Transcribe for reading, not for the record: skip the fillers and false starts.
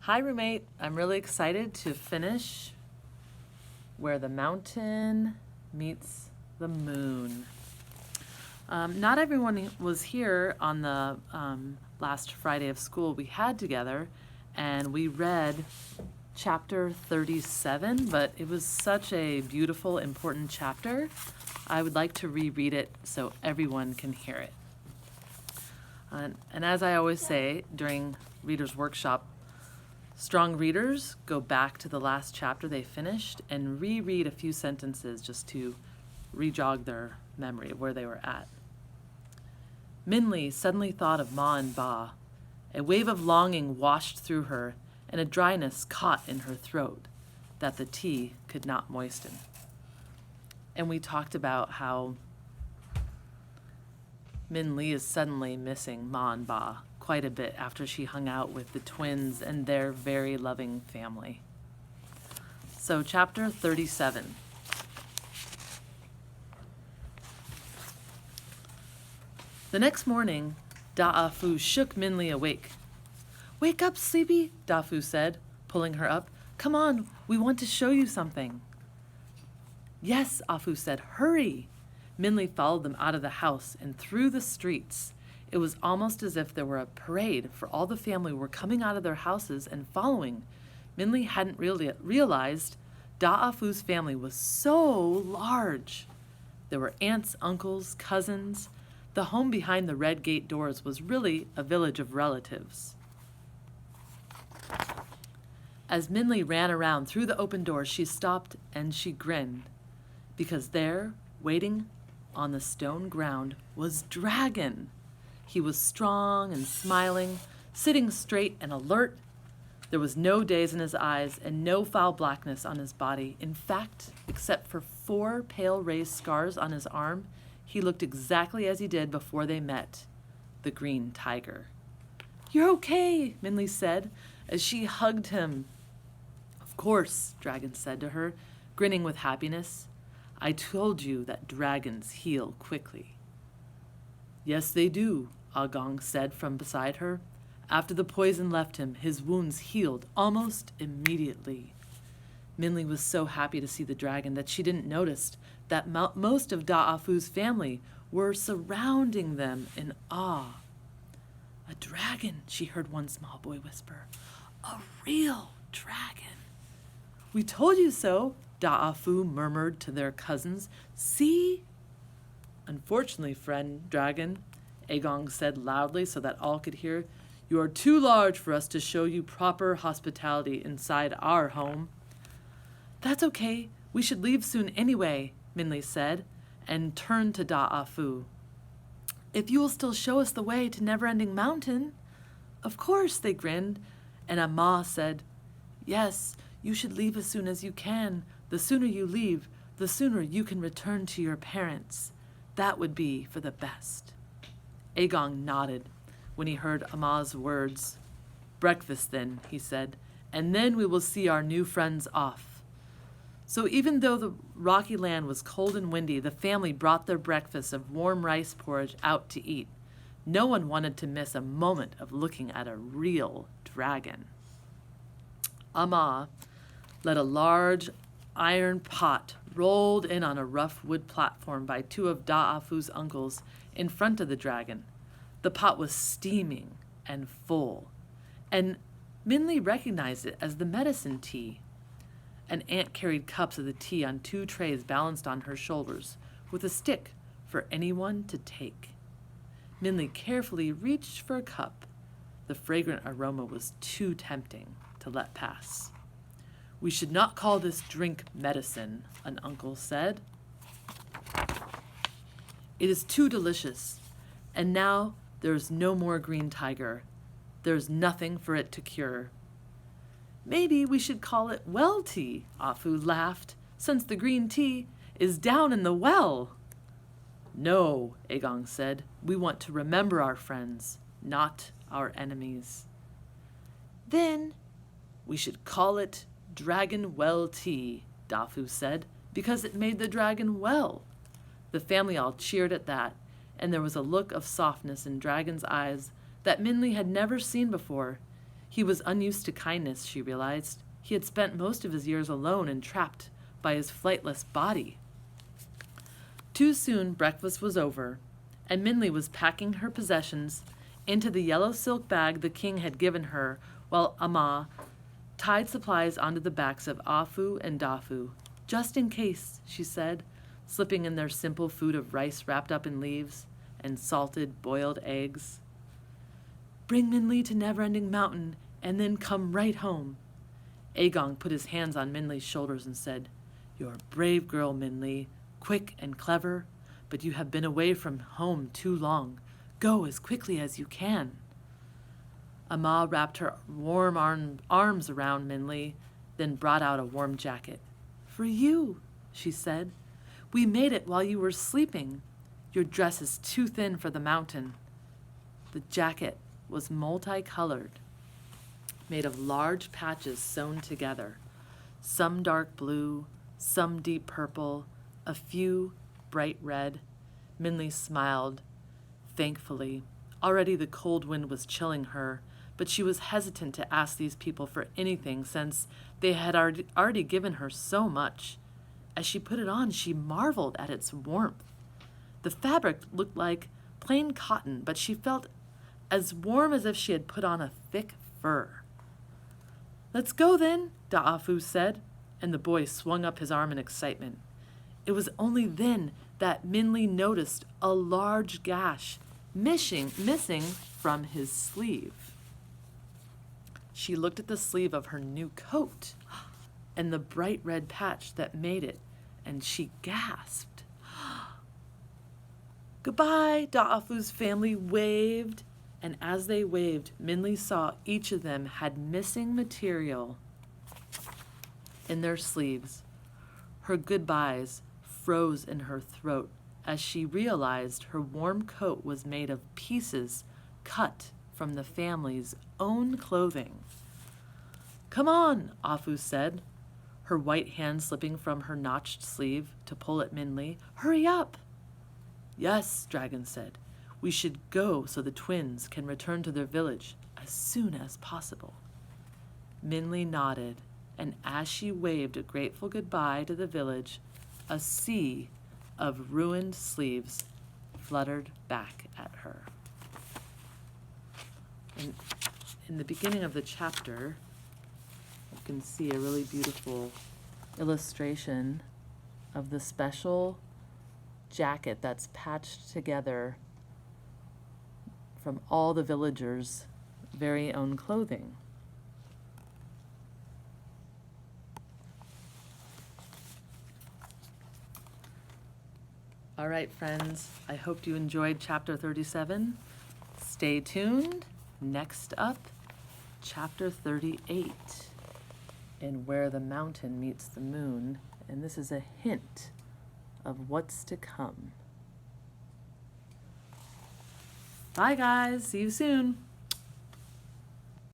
Hi, roommate. I'm really excited to finish Where the Mountain Meets the Moon. Not everyone was here on the last Friday of school we had together, and we read chapter 37, but it was such a beautiful, important chapter. I would like to reread it so everyone can hear it. And as I always say during Reader's Workshop, strong readers go back to the last chapter they finished and reread a few sentences just to re-jog their memory of where they were at. Minli suddenly thought of Ma and Ba. A wave of longing washed through her, and a dryness caught in her throat that the tea could not moisten. And we talked about how Minli is suddenly missing Ma and Ba quite a bit after she hung out with the twins and their very loving family. So chapter 37. The next morning, Da'afu shook Minli awake. "Wake up, sleepy," Da'afu said, pulling her up. "Come on, we want to show you something." "Yes," Afu said, "hurry." Minli followed them out of the house and through the streets. It was almost as if there were a parade, for all the family were coming out of their houses and following. Minli hadn't really realized Da'afu's family was so large. There were aunts, uncles, cousins. The home behind the red gate doors was really a village of relatives. As Minli ran around through the open doors, she stopped and she grinned, because there, waiting on the stone ground, was Dragon. He was strong and smiling, sitting straight and alert. There was no daze in his eyes and no foul blackness on his body. In fact, except for 4 pale raised scars on his arm, he looked exactly as he did before they met, the green tiger. "You're okay," Minli said as she hugged him. "Of course," Dragon said to her, grinning with happiness. "I told you that dragons heal quickly." "Yes, they do," Agong said from beside her. "After the poison left him, his wounds healed almost immediately." Minli was so happy to see the dragon that she didn't notice that most of Da'afu's family were surrounding them in awe. "A dragon," she heard one small boy whisper. "A real dragon." "We told you so," Da'afu murmured to their cousins. "See?" "Unfortunately, friend dragon," Agong said loudly so that all could hear, "you are too large for us to show you proper hospitality inside our home." "That's okay. We should leave soon anyway," Minli said, and turned to Da'afu. "If you will still show us the way to Never-Ending Mountain." "Of course," they grinned, and Amma said, "Yes, you should leave as soon as you can. The sooner you leave, the sooner you can return to your parents. That would be for the best." Agong nodded when he heard Amma's words. "Breakfast then," he said, "and then we will see our new friends off." So even though the rocky land was cold and windy, the family brought their breakfast of warm rice porridge out to eat. No one wanted to miss a moment of looking at a real dragon. Amma led a large iron pot rolled in on a rough wood platform by 2 of Da'afu's uncles in front of the dragon. The pot was steaming and full, and Minli recognized it as the medicine tea. An aunt carried cups of the tea on 2 trays balanced on her shoulders, with a stick for anyone to take. Minli carefully reached for a cup. The fragrant aroma was too tempting to let pass. "We should not call this drink medicine," an uncle said. "It is too delicious. And now there is no more green tiger. There is nothing for it to cure." "Maybe we should call it well tea," Afu laughed, "since the green tea is down in the well." "No," Agong said, "we want to remember our friends, not our enemies." "Then we should call it Dragon Well Tea," Dafu said, "because it made the dragon well." The family all cheered at that, and there was a look of softness in Dragon's eyes that Minli had never seen before. He was unused to kindness, she realized. He had spent most of his years alone and trapped by his flightless body. Too soon breakfast was over, and Minley was packing her possessions into the yellow silk bag the king had given her, while Amma tied supplies onto the backs of Afu and Dafu. Just in case, she said, slipping in their simple food of rice wrapped up in leaves and salted boiled eggs. Bring Minley to Neverending Mountain and then come right home. Agong put his hands on Minley's shoulders and said, You're a brave girl, Minley, quick and clever, but you have been away from home too long. Go as quickly as you can. Amma wrapped her warm arms around Minley, then brought out a warm jacket. For you, she said. We made it while you were sleeping. Your dress is too thin for the mountain. The jacket was multicolored, made of large patches sewn together, some dark blue, some deep purple, a few bright red. Minley smiled, thankfully. Already the cold wind was chilling her, but she was hesitant to ask these people for anything since they had already given her so much. As she put it on, she marveled at its warmth. The fabric looked like plain cotton, but she felt as warm as if she had put on a thick fur. Let's go then, Da'afu said, and the boy swung up his arm in excitement. It was only then that Minley noticed a large gash missing from his sleeve. She looked at the sleeve of her new coat and the bright red patch that made it, and she gasped. Goodbye, Da'afu's family waved, and as they waved, Minley saw each of them had missing material in their sleeves. Her goodbyes froze in her throat as she realized her warm coat was made of pieces cut from the family's own clothing. Come on, Afu said, her white hand slipping from her notched sleeve to pull at Minley. Hurry up! Yes, Dragon said. We should go so the twins can return to their village as soon as possible. Minley nodded, and as she waved a grateful goodbye to the village, a sea of ruined sleeves fluttered back at her. And in the beginning of the chapter, you can see a really beautiful illustration of the special jacket that's patched together from all the villagers' very own clothing. All right, friends, I hope you enjoyed chapter 37. Stay tuned. Next up, chapter 38, and where the mountain meets the moon. And this is a hint of what's to come. Bye, guys. See you soon.